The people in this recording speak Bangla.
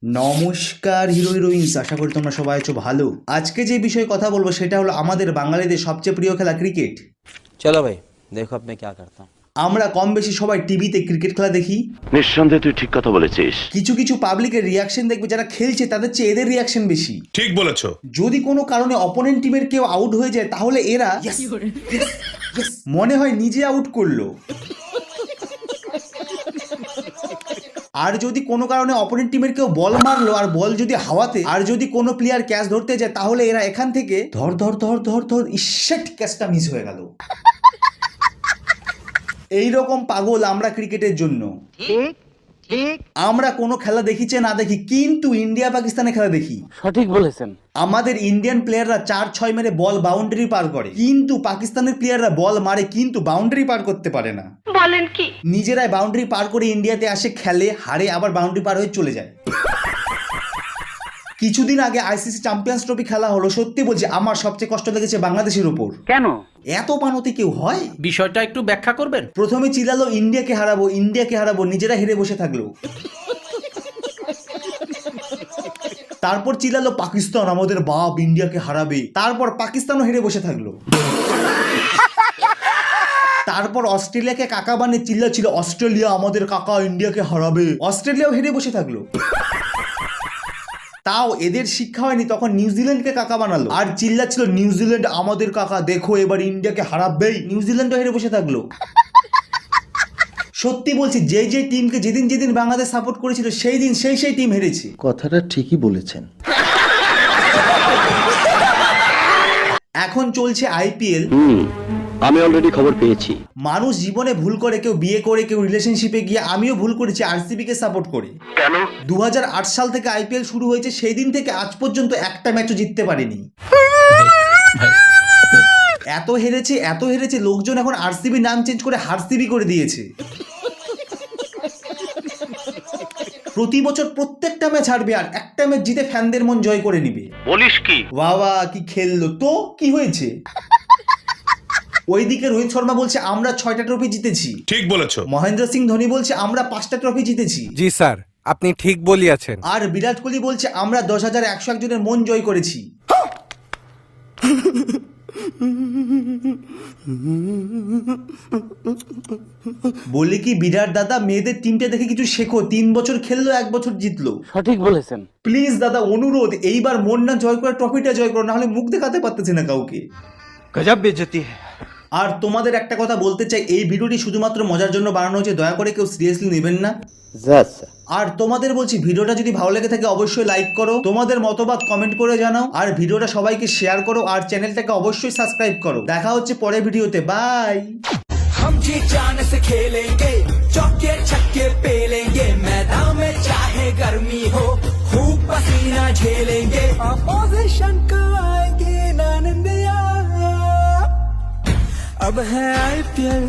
নমস্কার হিরো হিরোইন্স, আশা করি তোমরা সবাই আছো ভালো। আজকে যে বিষয়ে কথা বলবো সেটা হলো আমাদের বাঙালিদের সবচেয়ে প্রিয় খেলা ক্রিকেট। চলো ভাই দেখো আপনি কি করতা। আমরা কম বেশি সবাই টিভিতে ক্রিকেট খেলা দেখি। নিঃসন্দেহে তুই ঠিক কথা বলেছিস। কিছু কিছু পাবলিকের রিয়াকশন দেখবে, যারা খেলছে তাদের চেয়ে এদের রিয়াকশন বেশি। ঠিক বলেছো। যদি কোনো কারণে অপোনেন্ট টিমের কেউ আউট হয়ে যায় তাহলে এরা মনে হয় নিজে আউট করলো। আর যদি কোনো কারণে অপোনেন্ট টিমের কেউ বল মারলো আর বল যদি হাওয়াতে, আর যদি কোনো প্লেয়ার ক্যাচ ধরতে যায় তাহলে এরা এখান থেকে ধর ধর ধর ধর ধর ইশ্যাট, ক্যাচটা মিস হয়ে গেল। এইরকম পাগল আমরা ক্রিকেটের জন্য। আমরা কোনো খেলা দেখিছে না দেখি, কিন্তু ইন্ডিয়া পাকিস্তানের খেলা দেখি। সঠিক বলেছেন। আমাদের ইন্ডিয়ান প্লেয়াররা 4-6 মেরে বল বাউন্ডারি পার করে, কিন্তু পাকিস্তানের প্লেয়াররা বল মারে কিন্তু বাউন্ডারি পার করতে পারে না। বলেন কি? নিজেরাই বাউন্ডারি পার করে ইন্ডিয়াতে আসে, খেলে, হারে, আবার বাউন্ডারি পার হয়ে চলে যায়। কিছুদিন আগে আইসিসি চ্যাম্পিয়ন্স ট্রফি খেলা হলো। সত্যি বলছি, আমার সবচেয়ে কষ্ট লেগেছে বাংলাদেশের উপর। কেন? এত পানতে কেউ হয়? বিষয়টা একটু ব্যাখ্যা করবেন। প্রথমে চিল্লালো ইন্ডিয়াকে হারাবো, ইন্ডিয়াকে হারাবো, নিজেরা হেরে বসে থাকলো। তারপর চিল্লালো পাকিস্তান আমাদের বাপ, ইন্ডিয়াকে হারাবে। তারপর পাকিস্তানও হেরে বসে থাকলো। তারপর অস্ট্রেলিয়াকে কাকা বানিয়ে চিল্লাচ্ছিল অস্ট্রেলিয়া আমাদের কাকা, ইন্ডিয়াকে হারাবে। অস্ট্রেলিয়াও হেরে বসে থাকলো। তাও এদের শিক্ষা হয়নি, তখন নিউজিল্যান্ডকে কাকা বানালো আর চিল্লাচ্ছিল নিউজিল্যান্ড আমাদের কাকা, দেখো এবার ইন্ডিয়াকে হারাবেই। নিউজিল্যান্ডও হেরে বসে থাকলো। সত্যি বলছি, যে টিমকে যেদিন যেদিন বাংলাদেশ সাপোর্ট করেছিল সেই দিন সেই টিম হেরেছে। কথাটা ঠিকই বলেছেন। এখন চলছে আইপিএল। আমি অলরেডি খবর পেয়েছি। মানুষ জীবনে ভুল করে, কেউ বিয়ে করে, কেউ রিলেশনশিপে গিয়ে। আমিও ভুল করেছি আরসিবি কে সাপোর্ট করে। কেন? 2008 সাল থেকে আইপিএল শুরু হয়েছে, সেই দিন থেকে আজ পর্যন্ত একটা ম্যাচও জিততে পারেনি। এত হেরেছে লোকজন এখন আরসিবি নাম চেঞ্জ করে হারসিবি করে দিয়েছে। প্রতি বছর প্রত্যেকটা ম্যাচ হারবে আর একটা ম্যাচ জিতে ফ্যানদের মন জয় করে নিবে। বলিস কি? বাবা কি খেললো তো, কি হয়েছে? ওইদিকে রোহিত শর্মা বলছে আমরা 6টা ট্রফি জিতেছি। ঠিক বলেছো। মহেন্দ্র সিং ধোনি বলছে আমরা 5টা ট্রফি জিতেছি। জি স্যার, আপনি ঠিক বলিয়াছেন। আর বিরাট কোহলি বলছে আমরা 10,101 জনের মন জয় করেছি। বলি কি বিরাট দাদা, মেয়েদের টিমটা দেখে কিছু শেখো। 3 বছর খেললো, 1 বছর জিতলো। সঠিক বলেছেন। প্লিজ দাদা, অনুরোধ, এইবার মন না জয় করে ট্রফিটা জয় করো, নাহলে মুখ দেখাতে পারতেছি না কাউকে। গজব বেজতি। আর তোমাদের একটা কথা বলতে চাই, এই ভিডিওটি শুধুমাত্র মজার জন্য বানানো হয়েছে, দয়া করে কেউ সিরিয়াসলি নেবেন না। আর তোমাদের বলছি, ভিডিওটা যদি ভালো লেগে থাকে অবশ্যই লাইক করো, তোমাদের মতবাদ কমেন্ট করে জানাও, আর ভিডিওটা সবাইকে শেয়ার করো, আর চ্যানেলটাকে অবশ্যই সাবস্ক্রাইব করো। দেখা হচ্ছে পরের ভিডিওতে, বাই। हम जी जान से खेलेंगे, चौके छक्के पेलेंगे, मैदान में चाहे गर्मी हो खूब पसीना झेलेंगे, अपोजिशन को आएगी ना निंदिया। अब है आईपीएल